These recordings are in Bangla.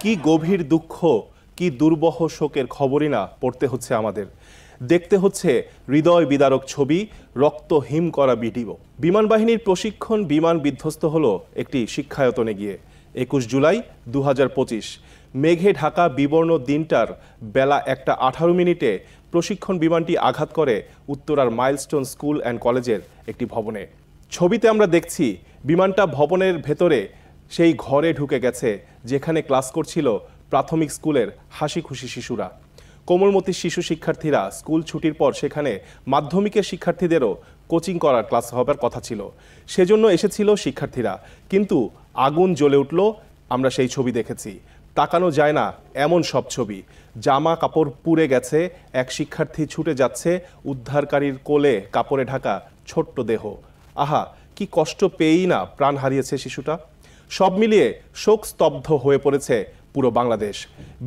কি গভীর দুঃখ, কি দুর্বহ শোকের খবরই না পড়তে হচ্ছে আমাদের। দেখতে হচ্ছে হৃদয় বিদারক ছবি, রক্ত হিম করা ভিডিও। বিমান বাহিনীর প্রশিক্ষণ বিমান বিধ্বস্ত হলো একটি শিক্ষায়তনে গিয়ে। 21 জুলাই 2025 মেঘে ঢাকা বিবর্ণ দিনটার বেলা 1:18 প্রশিক্ষণ বিমানটি আঘাত করে উত্তরার মাইলস্টোন স্কুল অ্যান্ড কলেজের একটি ভবনে। ছবিতে আমরা দেখছি বিমানটা ভবনের ভেতরে সেই ঘরে ঢুকে গেছে যেখানে ক্লাস করছিল প্রাথমিক স্কুলের হাসি খুশি শিশুরা। কোমলমতি শিশু শিক্ষার্থীরা স্কুল ছুটির পর সেখানে মাধ্যমিকের শিক্ষার্থীদেরও কোচিং করার ক্লাস হবার কথা ছিল, সেজন্য এসেছিল শিক্ষার্থীরা। কিন্তু আগুন জ্বলে উঠল, আমরা সেই ছবি দেখেছি। তাকানো যায় না এমন সব ছবি। জামা কাপড় পুড়ে গেছে, এক শিক্ষার্থী ছুটে যাচ্ছে, উদ্ধারকারীর কোলে কাপড়ে ঢাকা ছোট্ট দেহ। আহা, কি কষ্ট পেয়েই না প্রাণ হারিয়েছে শিশুটা। সব মিলিয়ে শোক স্তব্ধ হয়ে পড়েছে পুরো বাংলাদেশ।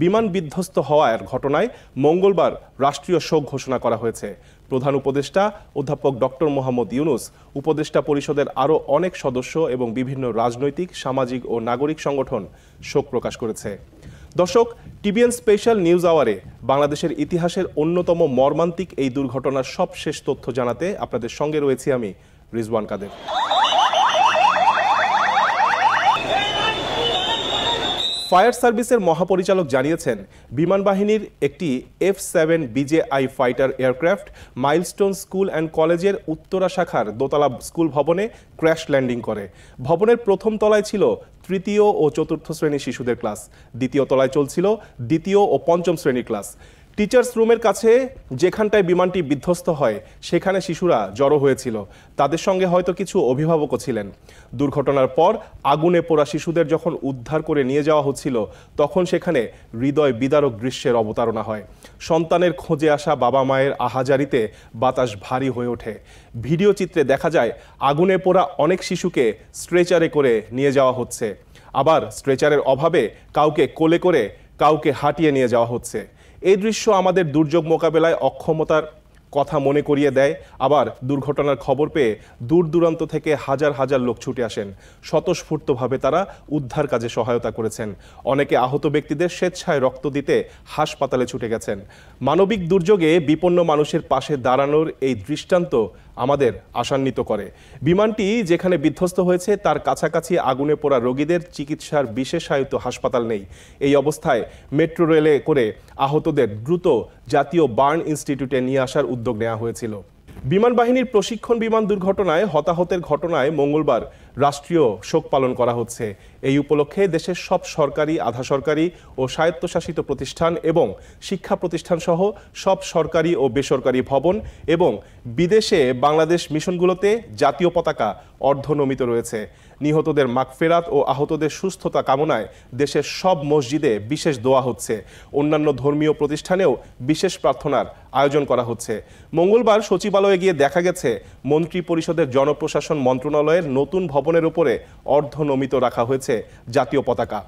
বিমান বিধ্বস্ত হওয়ার ঘটনায় মঙ্গলবার রাষ্ট্রীয় শোক ঘোষণা করা হয়েছে। প্রধান উপদেষ্টা অধ্যাপক ডক্টর মোহাম্মদ ইউনুস, উপদেষ্টা পরিষদের আরও অনেক সদস্য এবং বিভিন্ন রাজনৈতিক, সামাজিক ও নাগরিক সংগঠন শোক প্রকাশ করেছে। দর্শক, টিবিএন স্পেশাল নিউজ আওয়ারে বাংলাদেশের ইতিহাসের অন্যতম মর্মান্তিক এই দুর্ঘটনার সবশেষ তথ্য জানাতে আপনাদের সঙ্গে রয়েছি আমি, রিজওয়ান কাদের। ফায়ার সার্ভিসের মহাপরিচালক জানিয়েছেন, বিমান বাহিনীর একটি F-7 BJI fighter aircraft milestone school and কলেজের উত্তরা শাখার দোতলা স্কুল ভবনে ক্র্যাশ ল্যান্ডিং করে। ভবনের প্রথম তলায় ছিল তৃতীয় ও চতুর্থ শ্রেণীর শিশুদের ক্লাস, দ্বিতীয় তলায় চলছিল দ্বিতীয় ও পঞ্চম শ্রেণীর ক্লাস। টিচার্স রুমের কাছে যেখানটায় বিমানটি বিধ্বস্ত হয় সেখানে শিশুরা জড়ো হয়েছিল, তাদের সঙ্গে হয়তো কিছু অভিভাবকও ছিলেন। দুর্ঘটনার পর আগুনে পোড়া শিশুদের যখন উদ্ধার করে নিয়ে যাওয়া হচ্ছিল তখন সেখানে হৃদয় বিদারক দৃশ্যের অবতারণা হয়। সন্তানের খোঁজে আসা বাবা মায়ের আহাজারিতে বাতাস ভারী হয়ে ওঠে। ভিডিও চিত্রে দেখা যায় আগুনে পোড়া অনেক শিশুকে স্ট্রেচারে করে নিয়ে যাওয়া হচ্ছে, আবার স্ট্রেচারের অভাবে কাউকে কোলে করে কাউকে হাঁটিয়ে নিয়ে যাওয়া হচ্ছে। এই দৃশ্য আমাদের দুর্যোগ মোকাবেলায় অক্ষমতার কথা মনে করিয়ে দেয়। আবার দুর্ঘটনার খবর পেয়ে দূর দূরান্ত থেকে হাজার হাজার লোক ছুটে আসেন। স্বতঃস্ফূর্তভাবে তারা উদ্ধার কাজে সহায়তা করেছেন। অনেকে আহত ব্যক্তিদের স্বেচ্ছায় রক্ত দিতে হাসপাতালে ছুটে গেছেন। মানবিক দুর্যোগে বিপন্ন মানুষের পাশে দাঁড়ানোর এই দৃষ্টান্ত আমাদের আশান্বিত করে। বিমানটি যেখানে বিধ্বস্ত হয়েছে তার কাছাকাছি আগুনে পোড়া রোগীদের চিকিৎসার বিশেষায়িত হাসপাতাল নেই। এই অবস্থায় মেট্রো রেলে করে আহতদের দ্রুত জাতীয় বার্ন ইনস্টিটিউটে নিয়ে আসার উদ্যোগ নেওয়া হয়েছিল। বিমান বাহিনীর প্রশিক্ষণ বিমান দুর্ঘটনায় হতাহতের ঘটনায় মঙ্গলবার রাষ্ট্রীয় শোক পালন করা হচ্ছে। এই উপলক্ষে দেশের সব সরকারি, আধা সরকারি ও স্বায়ত্তশাসিত প্রতিষ্ঠান এবং শিক্ষা প্রতিষ্ঠান সহ সব সরকারি ও বেসরকারি ভবন এবং বিদেশে বাংলাদেশ মিশনগুলোতে জাতীয় পতাকা অর্ধনমিত রয়েছে। নিহতদের মাগফিরাত ও আহতদের সুস্থতা কামনায় দেশের সব মসজিদে বিশেষ দোয়া হচ্ছে। অন্যান্য ধর্মীয় প্রতিষ্ঠানেও বিশেষ প্রার্থনার আয়োজন করা হচ্ছে। মঙ্গলবার সচিবালয়ে গিয়ে দেখা গেছে মন্ত্রী পরিষদের জনপ্রশাসন মন্ত্রণালয়ের নতুন ভবনের উপরে অর্ধনমিত রাখা হয়েছে জাতীয় পতাকা।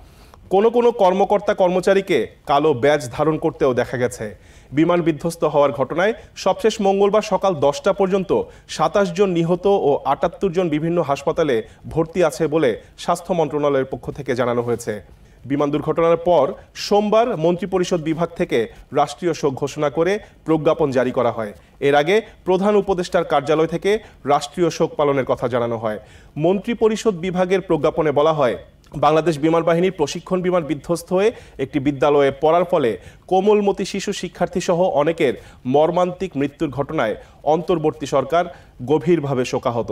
কোনো কোনো কর্মকর্তা কর্মচারীকে কালো ব্যাজ ধারণ করতেও দেখা গেছে। বিমান বিধ্বস্ত হওয়ার ঘটনায় সবশেষ মঙ্গলবার সকাল 10টা পর্যন্ত 27 জন নিহত ও 78 জন বিভিন্ন হাসপাতালে ভর্তি আছে বলে স্বাস্থ্য মন্ত্রণালয়ের পক্ষ থেকে জানানো হয়েছে। বিমান দুর্ঘটনার পর সোমবার মন্ত্রিপরিষদ বিভাগ থেকে রাষ্ট্রীয় শোক ঘোষণা করে প্রজ্ঞাপন জারি করা হয়। এর আগে প্রধান উপদেষ্টার কার্যালয় থেকে রাষ্ট্রীয় শোক পালনের কথা জানানো হয়। মন্ত্রিপরিষদ বিভাগের প্রজ্ঞাপনে বলা হয়, বাংলাদেশ বিমান বাহিনীর প্রশিক্ষণ বিমান বিধ্বস্ত হয়ে একটি বিদ্যালয়ে পড়ার ফলে কোমলমতি শিশু শিক্ষার্থী সহ অনেকের মর্মান্তিক মৃত্যুর ঘটনায় অন্তর্বর্তী সরকার গভীরভাবে শোকাহত।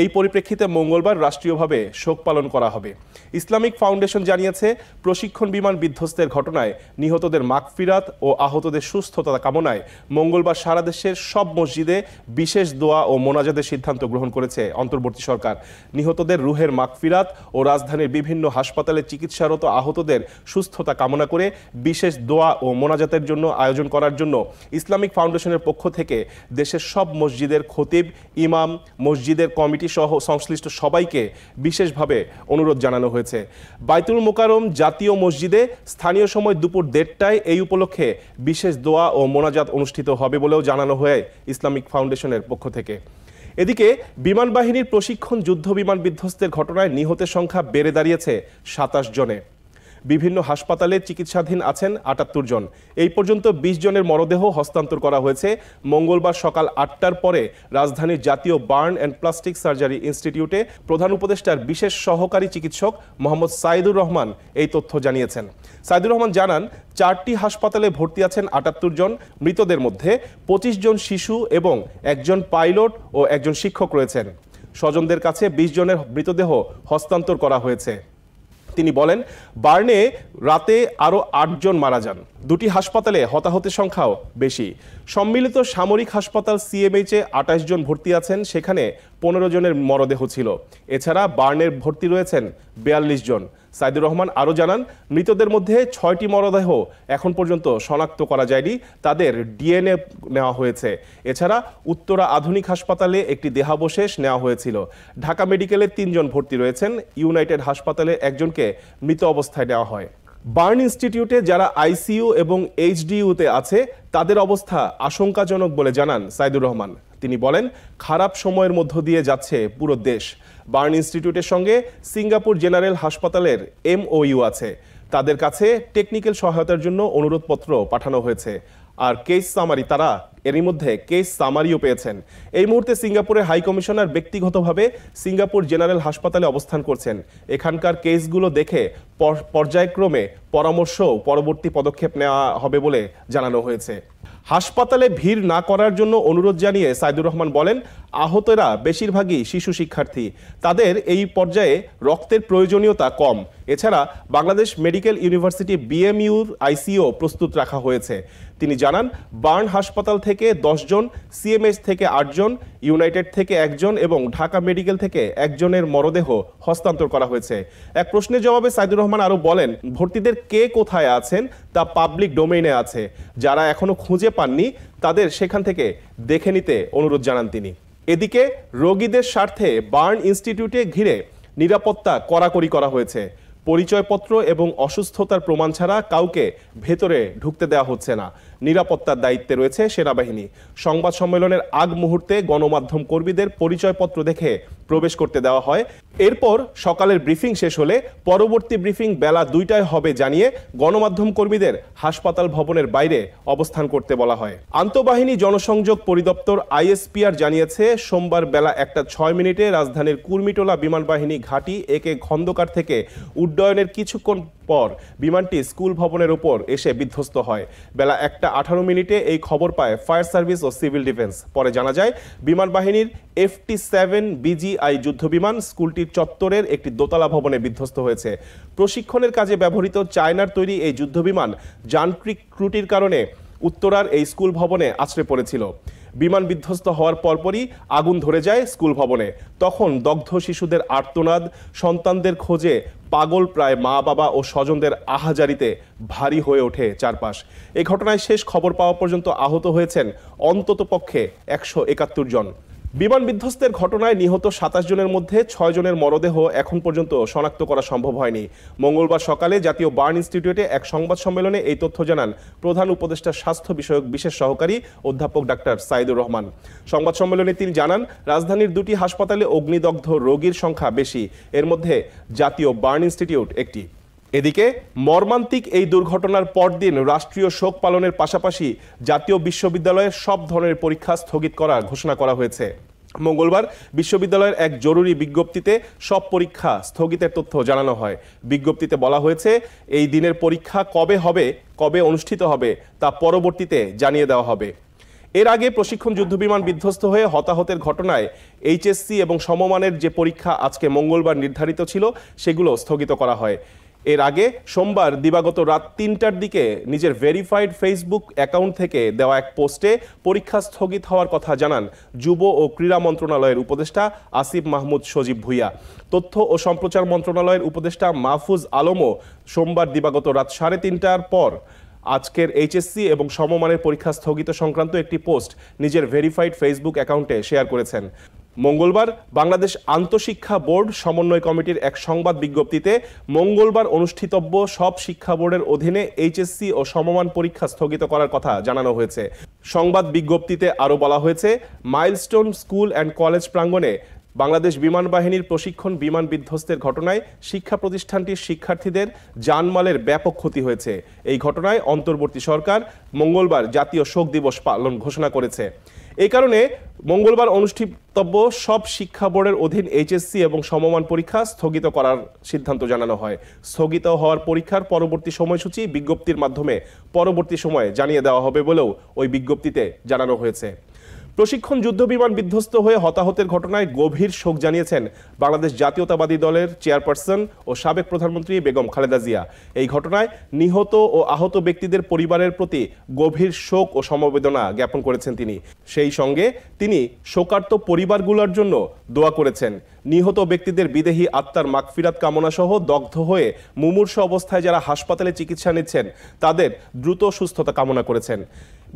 এই পরিপ্রেক্ষিতে মঙ্গলবার রাষ্ট্রীয়ভাবে শোক পালন করা হবে। ইসলামিক ফাউন্ডেশন জানিয়েছে, প্রশিক্ষণ বিমান বিধ্বস্তের ঘটনায় নিহতদের মাগফিরাত ও আহতদের সুস্থতা কামনায় মঙ্গলবার সারা দেশের সব মসজিদে বিশেষ দোয়া ও মোনাজাতের সিদ্ধান্ত গ্রহণ করেছে অন্তর্বর্তী সরকার। নিহতদের রুহের মাগফিরাত ও রাজধানীর বিভিন্ন হাসপাতালে চিকিৎসারত আহতদের সুস্থতা কামনা করে বিশেষ দোয়া ও মোনাজাতের জন্য আয়োজন করার জন্য ইসলামিক ফাউন্ডেশনের পক্ষ থেকে দেশের সব মসজিদের খতিব, ইমাম, মসজিদের কমিটি সহ সংশ্লিষ্ট সবাইকে বিশেষভাবে অনুরোধ জানানো হয়েছে। বাইতুল মোকাররম জাতীয় মসজিদে স্থানীয় সময় দুপুর 1:30টায় এই উপলক্ষে বিশেষ দোয়া ও মোনাজাত অনুষ্ঠিত হবে বলেও জানানো হয় ইসলামিক ফাউন্ডেশনের পক্ষ থেকে। এদিকে বিমান বাহিনীর প্রশিক্ষণ যুদ্ধ বিমান বিধ্বস্তের ঘটনায় নিহতের সংখ্যা বেড়ে দাঁড়িয়েছে 27 জনে। বিভিন্ন হাসপাতালে চিকিৎসাধীন আছেন 78 জন। এই পর্যন্ত 20 জনের মরদেহ হস্তান্তর করা হয়েছে। মঙ্গলবার সকাল 8টার পরে রাজধানীর জাতীয় বার্ন অ্যান্ড প্লাস্টিক সার্জারি ইনস্টিটিউটে প্রধান উপদেষ্টার বিশেষ সহকারী চিকিৎসক মোহাম্মদ সাইদুর রহমান এই তথ্য জানিয়েছেন। সাইদুর রহমান জানান, 4টি হাসপাতালে ভর্তি আছেন 78 জন। মৃতদের মধ্যে 25 জন শিশু এবং একজন পাইলট ও একজন শিক্ষক রয়েছেন। স্বজনদের কাছে 20 জনের মৃতদেহ হস্তান্তর করা হয়েছে। তিনি বলেন, বার্নে রাতে আরও 8 জন মারা যান। 2টি হাসপাতালে হতাহতের সংখ্যাও বেশি। সম্মিলিত সামরিক হাসপাতাল সিএমএইচে 28 জন ভর্তি আছেন, সেখানে 15 জনের মরদেহ ছিল। এছাড়া বার্নের ভর্তি রয়েছেন 42 জন। সাইদুর রহমান আরও জানান, মৃতদের মধ্যে 6টি মরদেহ এখন পর্যন্ত শনাক্ত করা যায়নি, তাদের ডিএনএ নেওয়া হয়েছে। এছাড়া উত্তরা আধুনিক হাসপাতালে একটি দেহাবশেষ নেওয়া হয়েছিল। ঢাকা মেডিকেলে 3 জন ভর্তি রয়েছেন। ইউনাইটেড হাসপাতালে একজনকে মৃত অবস্থায় নেওয়া হয়। বার্ন ইনস্টিটিউটে যারা আইসিইউ এবং এইচডিইউতে আছে তাদের অবস্থা আশঙ্কাজনক বলে জানান সাইদুর রহমান। তিনি বলেন, খারাপ সময়ের মধ্য দিয়ে যাচ্ছে পুরো দেশ। বার্ন ইনস্টিটিউটের সঙ্গে সিঙ্গাপুর জেনারেল হাসপাতালের MOU আছে। তাদের কাছে টেকনিক্যাল সহায়তার জন্য অনুরোধপত্র পাঠানো হয়েছে। আর কেস সামারি তারা এরই মধ্যে কেস সামারিও পেয়েছেন। এই মুহূর্তে সিঙ্গাপুরের হাই কমিশনার ব্যক্তিগতভাবে সিঙ্গাপুর জেনারেল হাসপাতালে অবস্থান করছেন। এখানকার কেসগুলো দেখে পর্যায়ক্রমে পরামর্শ পরবর্তী পদক্ষেপ নেওয়া হবে বলে জানানো হয়েছে। হাসপাতালে ভিড় না করার জন্য অনুরোধ জানিয়ে সাইদুর রহমান বলেন, আহতরা বেশিরভাগই শিশু শিক্ষার্থী। তাদের এই পর্যায়ে রক্তের প্রয়োজনীয়তা কম। এছাড়া বাংলাদেশ মেডিকেল ইউনিভার্সিটি BMUর আইসিইউ প্রস্তুত রাখা হয়েছে। তিনি জানান, বার্ন হাসপাতাল থেকে 10 জন, সিএমএইচ থেকে 8 জন, ইউনাইটেড থেকে 1 জন এবং ঢাকা মেডিকেল থেকে 1 জনের মরদেহ হস্তান্তর করা হয়েছে। এক প্রশ্নের জবাবে সাইদুর রহমান আরও বলেন, ভর্তিদের কে কোথায় আছেন তা পাবলিক ডোমেইনে আছে। যারা এখনো খুঁজে পাননি তাদের সেখান থেকে দেখে নিতে অনুরোধ জানান তিনি। এদিকে রোগীদের স্বার্থে বার্ন ইনস্টিটিউটে ঘিরে নিরাপত্তা কড়াকড়ি করা হয়েছে। পরিচয়পত্র এবং অসুস্থতার প্রমাণ ছাড়া কাউকে ভেতরে ঢুকতে দেওয়া হচ্ছে না। নিরাপত্তার দায়িত্বে রয়েছে সেনাবাহিনী। সংবাদ সম্মেলনের আগ মুহূর্তে গণমাধ্যম কর্মীদের পরিচয়পত্র দেখে প্রবেশ করতে দেওয়া হয়। এরপর সকালের ব্রিফিং শেষ হলে পরবর্তী ব্রিফিং বেলা 2টায় হবে জানিয়ে গণমাধ্যম কর্মীদের হাসপাতাল ভবনের বাইরে অবস্থান করতে বলা হয়। আন্তঃবাহিনী জনসংযোগ পরিদপ্তর ISPR জানিয়েছে, সোমবার বেলা 1:06 রাজধানীর কুর্মিটোলা বিমান বাহিনী ঘাঁটি AK খন্দকার থেকে উড্ডয়নের কিছুক্ষণ পর বিমানটি স্কুল ভবনের উপর এসে বিধ্বস্ত হয়। বেলা 1:18 এই খবর পায় ফায়ার সার্ভিস ও সিভিল ডিফেন্স। পরে জানা যায়, বিমান বাহিনীর FT-7 BGI যুদ্ধবিমান স্কুলটির চত্বরের একটি দোতলা ভবনে বিধ্বস্ত হয়েছে। প্রশিক্ষণের কাজে ব্যবহৃত চায়নার তৈরি এই যুদ্ধবিমান যান্ত্রিক ত্রুটির কারণে উত্তরার এই স্কুল ভবনে আছড়ে পড়েছিল। বিমান বিধ্বস্ত হওয়ার পরপরই আগুন ধরে যায় স্কুল ভবনে। তখন দগ্ধ শিশুদের আর্তনাদ, সন্তানদের খোঁজে পাগল প্রায় মা বাবা ও স্বজনদের আহাজারিতে ভারী হয়ে ওঠে চারপাশ। এই ঘটনায় শেষ খবর পাওয়া পর্যন্ত আহত হয়েছেন অন্ততপক্ষে 171 জন। বিমান বিধ্বস্তের ঘটনায় নিহত 27 জনের মধ্যে 6 জনের মরদেহ এখন পর্যন্ত শনাক্ত করা সম্ভব হয়নি। মঙ্গলবার সকালে জাতীয় বার্ন ইনস্টিটিউটে এক সংবাদ সম্মেলনে এই তথ্য জানান প্রধান উপদেষ্টা স্বাস্থ্য বিষয়ক বিশেষ সহকারী অধ্যাপক ডাক্তার সাইদুর রহমান। সংবাদ সম্মেলনে তিনি জানান, রাজধানীর 2টি হাসপাতালে অগ্নিদগ্ধ রোগীর সংখ্যা বেশি, এর মধ্যে জাতীয় বার্ন ইনস্টিটিউট একটি। এদিকে মর্মান্তিক এই দুর্ঘটনার পরদিন রাষ্ট্রীয় শোক পালনের পাশাপাশি জাতীয় বিশ্ববিদ্যালয়ের সব ধরনের পরীক্ষা স্থগিত করার ঘোষণা করা হয়েছে। মঙ্গলবার বিশ্ববিদ্যালয়ের এক জরুরি বিজ্ঞপ্তিতে সব পরীক্ষা স্থগিতের তথ্য জানানো হয়। বিজ্ঞপ্তিতে বলা হয়েছে, এই দিনের পরীক্ষা কবে অনুষ্ঠিত হবে তা পরবর্তীতে জানিয়ে দেওয়া হবে। এর আগে প্রশিক্ষণ যুদ্ধবিমান বিধ্বস্ত হয়ে হতাহতের ঘটনায় HSC এবং সমমানের যে পরীক্ষা আজকে মঙ্গলবার নির্ধারিত ছিল সেগুলো স্থগিত করা হয়। এর আগে সোমবার দিবাগত রাত 3টার দিকে নিজের ভেরিফাইড ফেসবুক অ্যাকাউন্ট থেকে দেওয়া এক পোস্টে পরীক্ষা স্থগিত হওয়ার কথা জানান যুব ও ক্রীড়া মন্ত্রণালয়ের উপদেষ্টা আসিফ মাহমুদ সজীব ভুইয়া। তথ্য ও সম্প্রচার মন্ত্রণালয়ের উপদেষ্টা মাহফুজ আলমও সোমবার দিবাগত রাত 3:30টার পর আজকের এইচএসসি এবং সমমানের পরীক্ষা স্থগিত সংক্রান্ত একটি পোস্ট নিজের ভেরিফাইড ফেসবুক অ্যাকাউন্টে শেয়ার করেছেন। মঙ্গলবার বাংলাদেশ আন্তঃশিক্ষা বোর্ড সমন্বয় কমিটির এক সংবাদ বিজ্ঞপ্তিতে মঙ্গলবার অনুষ্ঠিতব্য সব শিক্ষা বোর্ডের অধীনে এইচএসসি ও সমমান পরীক্ষা স্থগিত করার কথা জানানো হয়েছে। সংবাদ বিজ্ঞপ্তিতে আরও বলা হয়েছে, মাইলস্টোন স্কুল অ্যান্ড কলেজ প্রাঙ্গণে বাংলাদেশ বিমান বাহিনীর প্রশিক্ষণ বিমান বিধ্বস্তের ঘটনায় শিক্ষা প্রতিষ্ঠানটির শিক্ষার্থীদের জানমালের ব্যাপক ক্ষতি হয়েছে। এই ঘটনায় অন্তর্বর্তী সরকার মঙ্গলবার জাতীয় শোক দিবস পালন ঘোষণা করেছে। এই কারণে মঙ্গলবার অনুষ্ঠিতব্য সব শিক্ষা বোর্ডের অধীন এইচএসসি এবং সমমান পরীক্ষা স্থগিত করার সিদ্ধান্ত জানানো হয়। স্থগিত হওয়ার পরীক্ষার পরবর্তী সময়সূচি বিজ্ঞপ্তির মাধ্যমে পরবর্তী সময়ে জানিয়ে দেওয়া হবে বলেও ওই বিজ্ঞপ্তিতে জানানো হয়েছে। প্রশিক্ষণ যুদ্ধবিমান বিধ্বস্ত হয়ে হতাহতের ঘটনায় গভীর শোক জানিয়েছেন বাংলাদেশ জাতীয়তাবাদী দলের চেয়ারপারসন ও সাবেক প্রধানমন্ত্রী বেগম খালেদা জিয়া। এই ঘটনায় নিহত ও আহত ব্যক্তিদের পরিবারের প্রতি গভীর শোক ও সমবেদনা জ্ঞাপন করেছেন তিনি। সেই সঙ্গে তিনি শোকার্ত পরিবারগুলোর জন্য দোয়া করেছেন। নিহত ব্যক্তিদের বিদেহী আত্মার মাগফিরাত কামনা সহ দগ্ধ হয়ে মুমূর্ষ অবস্থায় যারা হাসপাতালে চিকিৎসা নিচ্ছেন তাদের দ্রুত সুস্থতা কামনা করেছেন।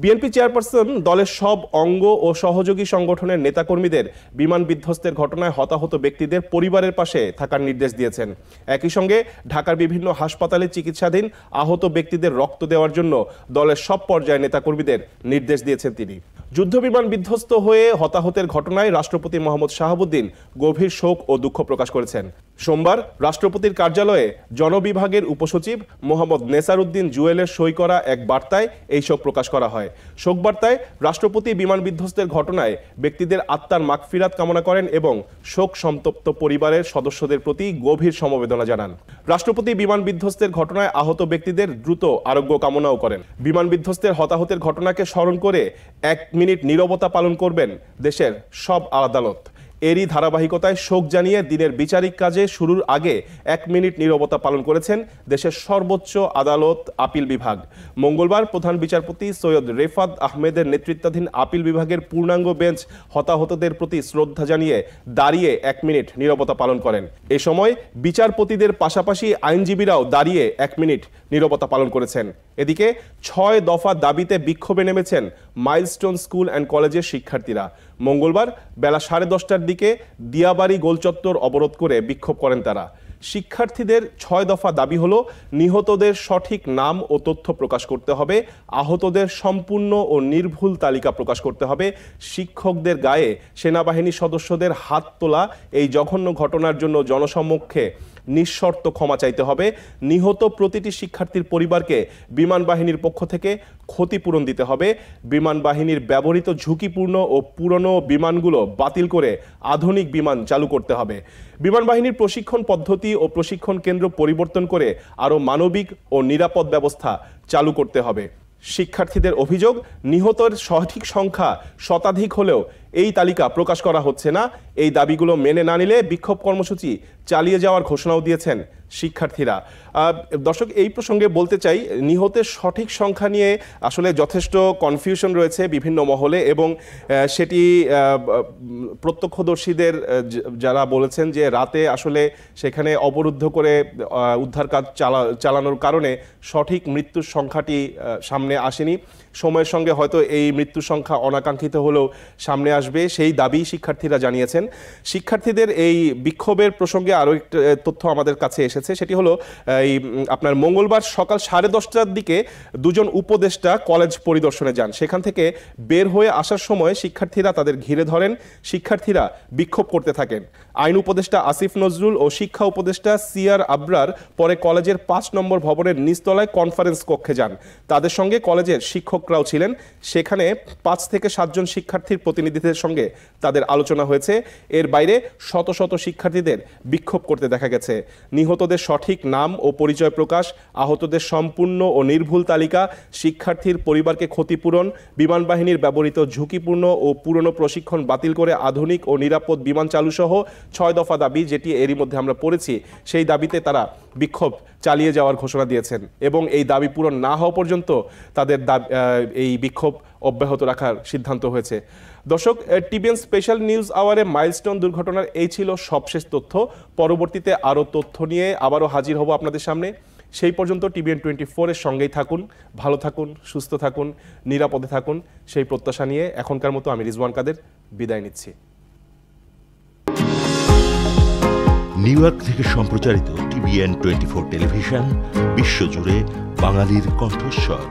বিএনপি চেয়ারপারসন দলের সব অঙ্গ ও সহযোগী সংগঠনের নেতাকর্মীদের বিমান বিধ্বস্তের ঘটনায় হতাহত ব্যক্তিদের পরিবারের পাশে থাকার নির্দেশ দিয়েছেন। একই সঙ্গে ঢাকার বিভিন্ন হাসপাতালে চিকিৎসাধীন আহত ব্যক্তিদের রক্ত দেওয়ার জন্য দলের সব পর্যায়ের নেতাকর্মীদের নির্দেশ দিয়েছেন তিনি। যুদ্ধবিমান বিধ্বস্ত হয়ে হতাহতের ঘটনায় রাষ্ট্রপতি মোহাম্মদ শাহাবুদ্দিন গভীর শোক ও দুঃখ প্রকাশ করেছেন। সোমবার রাষ্ট্রপতির কার্যালয়ে জনবিভাগের উপসচিব মোহাম্মদ নেসার উদ্দিন জুয়েলের সই করা এক বার্তায় এই শোক প্রকাশ করা হয়। শোক বার্তায় রাষ্ট্রপতি বিমান বিধ্বস্তের ঘটনায় ব্যক্তিদের আত্মার মাগফিরাত কামনা করেন এবং শোক সন্তপ্ত পরিবারের সদস্যদের প্রতি গভীর সমবেদনা জানান। রাষ্ট্রপতি বিমান বিধ্বস্তের ঘটনায় আহত ব্যক্তিদের দ্রুত আরোগ্য কামনাও করেন। বিমান বিধ্বস্তের হতাহতের ঘটনাকে স্মরণ করে 1 মিনিট নীরবতা পালন করবেন দেশের সব আদালত। এরই ধারাবাহিকতায় শোক জানিয়ে দিনের বিচারিক কাজে শুরুর আগে 1 মিনিট নীরবতা পালন করেছেন দেশের সর্বোচ্চ আদালত আপিল বিভাগ। মঙ্গলবার প্রধান বিচারপতি সৈয়দ রেফাত আহমেদের নেতৃত্বাধীন আপিল বিভাগের পূর্ণাঙ্গ বেঞ্চ হতাহতদের প্রতি শ্রদ্ধা জানিয়ে দাঁড়িয়ে 1 মিনিট নীরবতা পালন করেন। এ সময় বিচারপতিদের পাশাপাশি আইনজীবীরাও দাঁড়িয়ে 1 মিনিট নীরবতা পালন করেছেন। এদিকে 6 দফা দাবিতে বিক্ষোভে নেমেছেন মাইলস্টোন স্কুল অ্যান্ড কলেজের শিক্ষার্থীরা। মঙ্গলবার বেলা 10:30টার দিকে দিয়াবাড়ি গোলচত্বর অবরোধ করে বিক্ষোভ করেন তারা। শিক্ষার্থীদের 6 দফা দাবি হলো, নিহতদের সঠিক নাম ও তথ্য প্রকাশ করতে হবে, আহতদের সম্পূর্ণ ও নির্ভুল তালিকা প্রকাশ করতে হবে, শিক্ষকদের গায়ে সেনাবাহিনী সদস্যদের হাত তোলা এই জঘন্য ঘটনার জন্য জনসম্মুখে নিঃশর্ত ক্ষমা চাইতে হবে, নিহত প্রতিটি শিক্ষার্থীর পরিবারকে বিমান বাহিনীর পক্ষ থেকে ক্ষতিপূরণ দিতে হবে, বিমান বাহিনীর ব্যবহৃত ঝুঁকিপূর্ণ ও পুরনো বিমানগুলো বাতিল করে আধুনিক বিমান চালু করতে হবে, বিমান বাহিনীর প্রশিক্ষণ পদ্ধতি ও প্রশিক্ষণ কেন্দ্র পরিবর্তন করে আরও মানবিক ও নিরাপদ ব্যবস্থা চালু করতে হবে। শিক্ষার্থীদের অভিযোগ, নিহতের সঠিক সংখ্যা শতাধিক হলেও এই তালিকা প্রকাশ করা হচ্ছে না। এই দাবিগুলো মেনে না নিলে বিক্ষোভ কর্মসূচি চালিয়ে যাওয়ার ঘোষণাও দিয়েছেন শিক্ষার্থীরা। দর্শক, এই প্রসঙ্গে বলতে চাই, নিহতের সঠিক সংখ্যা নিয়ে আসলে যথেষ্ট কনফিউশন রয়েছে বিভিন্ন মহলে এবং সেটি প্রত্যক্ষদর্শীদের যারা বলেছেন যে রাতে আসলে সেখানে অবরুদ্ধ করে উদ্ধার কাজ চালানোর কারণে সঠিক মৃত্যুর সংখ্যাটি সামনে আসেনি। সময়ের সঙ্গে হয়তো এই মৃত্যুর সংখ্যা অনাকাঙ্ক্ষিত হলেও সামনে আসবে, সেই দাবি শিক্ষার্থীরা জানিয়েছেন। শিক্ষার্থীদের এই বিক্ষোভের প্রসঙ্গে আরও একটা তথ্য আমাদের কাছে এসেছে, সেটি হলো এই আপনার মঙ্গলবার সকাল 10:30টার দিকে 2জন উপদেষ্টা কলেজ পরিদর্শনে যান। সেখান থেকে বের হয়ে আসার সময় শিক্ষার্থীরা তাদের ঘিরে ধরেন। শিক্ষার্থীরা বিক্ষোভ করতে থাকেন। আইন উপদেষ্টা আসিফ নজরুল ও শিক্ষা উপদেষ্টা সিআর আবরার পরে কলেজের 5 নম্বর ভবনের নিচতলায় কনফারেন্স কক্ষে যান। তাদের সঙ্গে কলেজের শিক্ষকরাও ছিলেন। সেখানে 5 থেকে 7 জন শিক্ষার্থীর প্রতিনিধিদের সঙ্গে তাদের আলোচনা হয়েছে। এর বাইরে শত শত শিক্ষার্থীদের বিক্ষোভ করতে দেখা গেছে। নিহতদের সঠিক নাম ও পরিচয় প্রকাশ, আহতদের সম্পূর্ণ ও নির্ভুল তালিকা, শিক্ষার্থীর পরিবারকে ক্ষতিপূরণ, বিমান বাহিনীর ব্যবহৃত ঝুঁকিপূর্ণ ও পুরনো প্রশিক্ষণ বাতিল করে আধুনিক ও নিরাপদ বিমান চালুসহ 6 দফা দাবি, যেটি এরই মধ্যে আমরা পড়েছি, সেই দাবিতে তারা বিক্ষোভ চালিয়ে যাওয়ার ঘোষণা দিয়েছেন এবং এই দাবি পূরণ না হওয়া পর্যন্ত তাদের এই বিক্ষোভ অব্যাহত রাখার সিদ্ধান্ত হয়েছে। দর্শক, টিবিএন স্পেশাল নিউজ আওয়ারে মাইলস্টোন দুর্ঘটনার এই ছিল সবশেষ তথ্য। পরবর্তীতে আরও তথ্য নিয়ে আবারও হাজির হব আপনাদের সামনে। সেই পর্যন্ত TVN 24-এর সঙ্গেই থাকুন, ভালো থাকুন, সুস্থ থাকুন, নিরাপদে থাকুন, সেই প্রত্যাশা নিয়ে এখনকার মতো আমি রিজওয়ান কাদের বিদায় নিচ্ছি। নিউ ইয়র্ক থেকে সম্প্রচারিত TVN 24 টেলিভিশন বিশ্বজুড়ে বাঙালির কণ্ঠস্বর।